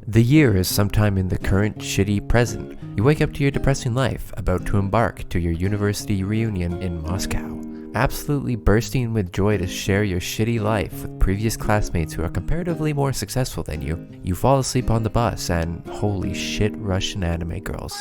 The year is sometime in the current shitty present. You wake up to your depressing life, about to embark to your university reunion in Moscow. Absolutely bursting with joy to share your shitty life with previous classmates who are comparatively more successful than you. You fall asleep on the bus and holy shit, Russian anime girls.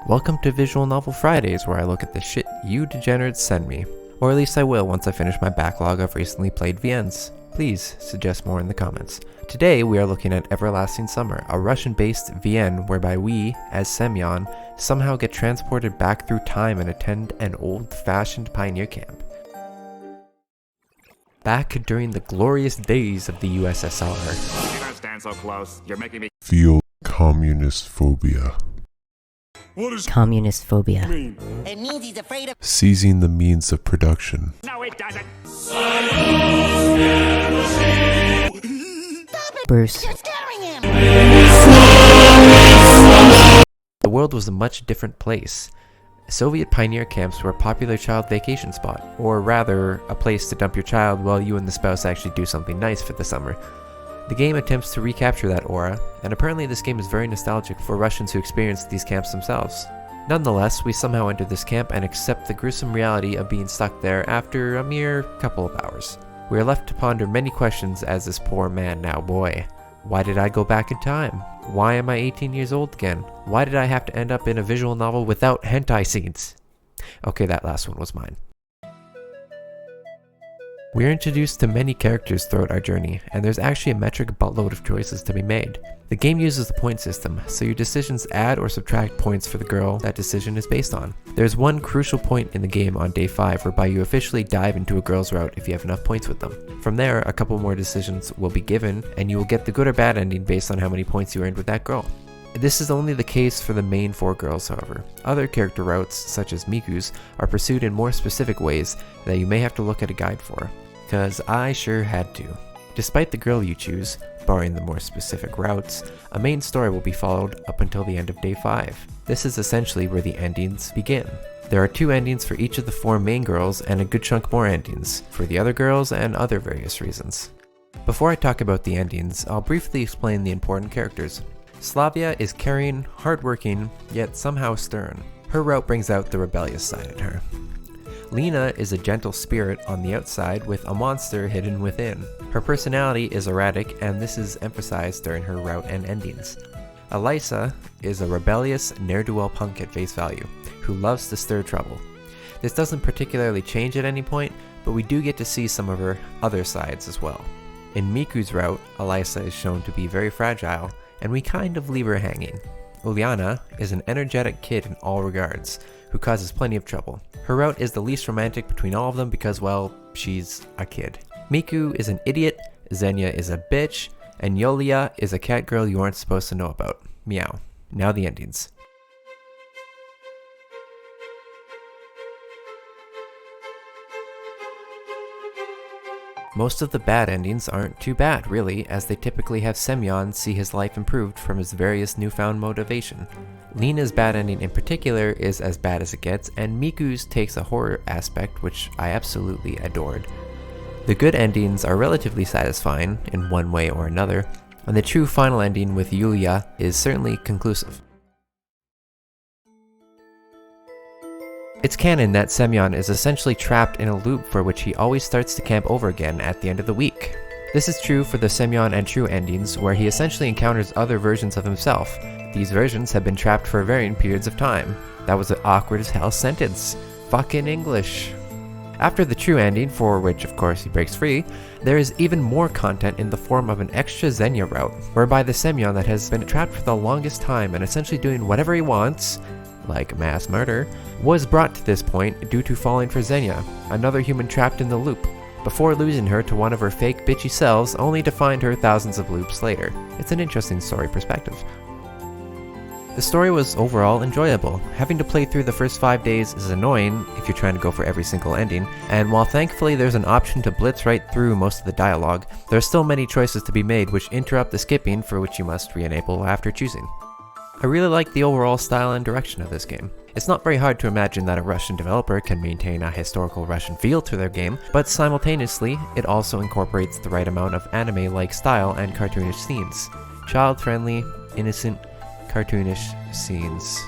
Welcome to Visual Novel Fridays, where I look at the shit you degenerates send me. Or at least I will once I finish my backlog of recently played VNs. Please suggest more in the comments. Today we are looking at Everlasting Summer, a Russian-based VN whereby we, as Semyon, somehow get transported back through time and attend an old-fashioned pioneer camp. Back during the glorious days of the USSR. You don't stand so close. You're making me feel communist phobia. What does communist phobia mean? It means he's afraid of Seizing the means of production. No, it doesn't. Bruce. You're scaring him! The world was a much different place. Soviet pioneer camps were a popular child vacation spot, or rather, a place to dump your child while you and the spouse actually do something nice for the summer. The game attempts to recapture that aura, and apparently this game is very nostalgic for Russians who experienced these camps themselves. Nonetheless, we somehow enter this camp and accept the gruesome reality of being stuck there after a mere couple of hours. We are left to ponder many questions as this poor man, now boy. Why did I go back in time? Why am I 18 years old again? Why did I have to end up in a visual novel without hentai scenes? Okay, that last one was mine. We are introduced to many characters throughout our journey, and there's actually a metric buttload of choices to be made. The game uses the point system, so your decisions add or subtract points for the girl that decision is based on. There's one crucial point in the game on day 5 whereby you officially dive into a girl's route if you have enough points with them. From there, a couple more decisions will be given, and you will get the good or bad ending based on how many points you earned with that girl. This is only the case for the main 4 girls, however. Other character routes, such as Miku's, are pursued in more specific ways that you may have to look at a guide for. Cause I sure had to. Despite the girl you choose, barring the more specific routes, a main story will be followed up until the end of day 5. This is essentially where the endings begin. There are 2 endings for each of the 4 main girls and a good chunk more endings for the other girls and other various reasons. Before I talk about the endings, I'll briefly explain the important characters. Slavia is caring, hardworking, yet somehow stern. Her route brings out the rebellious side in her. Lena is a gentle spirit on the outside with a monster hidden within. Her personality is erratic, and this is emphasized during her route and endings. Elisa is a rebellious ne'er-do-well punk at face value, who loves to stir trouble. This doesn't particularly change at any point, but we do get to see some of her other sides as well. In Miku's route, Elisa is shown to be very fragile, and we kind of leave her hanging. Uliana is an energetic kid in all regards, who causes plenty of trouble. Her route is the least romantic between all of them because, well, she's a kid. Miku is an idiot, Xenia is a bitch, and Yulia is a cat girl you aren't supposed to know about. Meow. Now the endings. Most of the bad endings aren't too bad, really, as they typically have Semyon see his life improved from his various newfound motivation. Lena's bad ending in particular is as bad as it gets, and Miku's takes a horror aspect which I absolutely adored. The good endings are relatively satisfying in one way or another, and the true final ending with Yulia is certainly conclusive. It's canon that Semyon is essentially trapped in a loop for which he always starts to camp over again at the end of the week. This is true for the Semyon and True endings, where he essentially encounters other versions of himself. These versions have been trapped for varying periods of time. That was an awkward as hell sentence. Fucking English. After the True ending, for which of course he breaks free, there is even more content in the form of an extra Xenia route, whereby the Semyon that has been trapped for the longest time and essentially doing whatever he wants, like mass murder, was brought to this point due to falling for Xenia, another human trapped in the loop, before losing her to one of her fake bitchy selves only to find her thousands of loops later. It's an interesting story perspective. The story was overall enjoyable. Having to play through the first 5 days is annoying if you're trying to go for every single ending, and while thankfully there's an option to blitz right through most of the dialogue, there are still many choices to be made which interrupt the skipping, for which you must re-enable after choosing. I really like the overall style and direction of this game. It's not very hard to imagine that a Russian developer can maintain a historical Russian feel to their game, but simultaneously, it also incorporates the right amount of anime-like style and cartoonish scenes. Child-friendly, innocent, cartoonish scenes.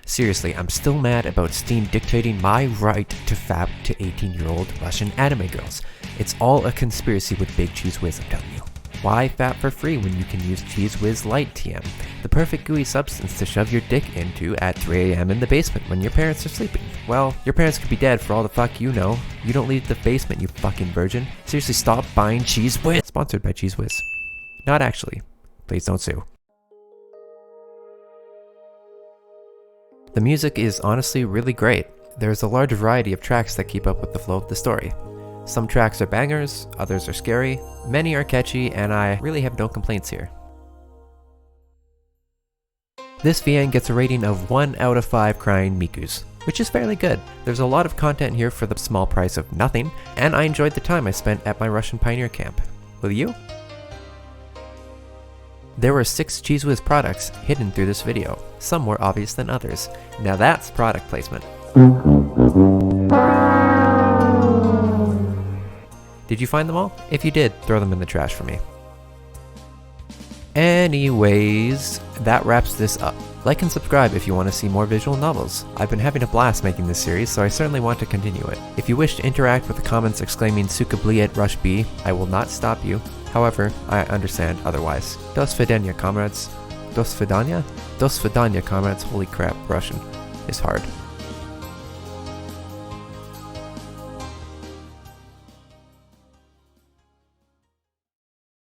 Seriously, I'm still mad about Steam dictating my right to fap to 18-year-old Russian anime girls. It's all a conspiracy with Big Cheese Whiz, I'm telling you. Why fap for free when you can use Cheese Whiz Lite TM, the perfect gooey substance to shove your dick into at 3 AM in the basement when your parents are sleeping? Well, your parents could be dead for all the fuck you know. You don't leave the basement, you fucking virgin. Seriously, stop buying Cheese Whiz. Sponsored by Cheese Whiz. Not actually. Please don't sue. The music is honestly really great. There's a large variety of tracks that keep up with the flow of the story. Some tracks are bangers, others are scary, many are catchy, and I really have no complaints here. This VN gets a rating of 1 out of 5 crying Mikus, which is fairly good. There's a lot of content here for the small price of nothing, and I enjoyed the time I spent at my Russian pioneer camp. Will you? There were 6 Cheese Whiz products hidden through this video, some more obvious than others. Now that's product placement. Did you find them all? If you did, throw them in the trash for me. Anyways, that wraps this up. Like and subscribe if you want to see more visual novels. I've been having a blast making this series, so I certainly want to continue it. If you wish to interact with the comments exclaiming Suka Bliet Rush B, I will not stop you. However, I understand otherwise. Dos Svidaniya, comrades. Dos Svidaniya? Dos Svidaniya, comrades. Holy crap, Russian is hard.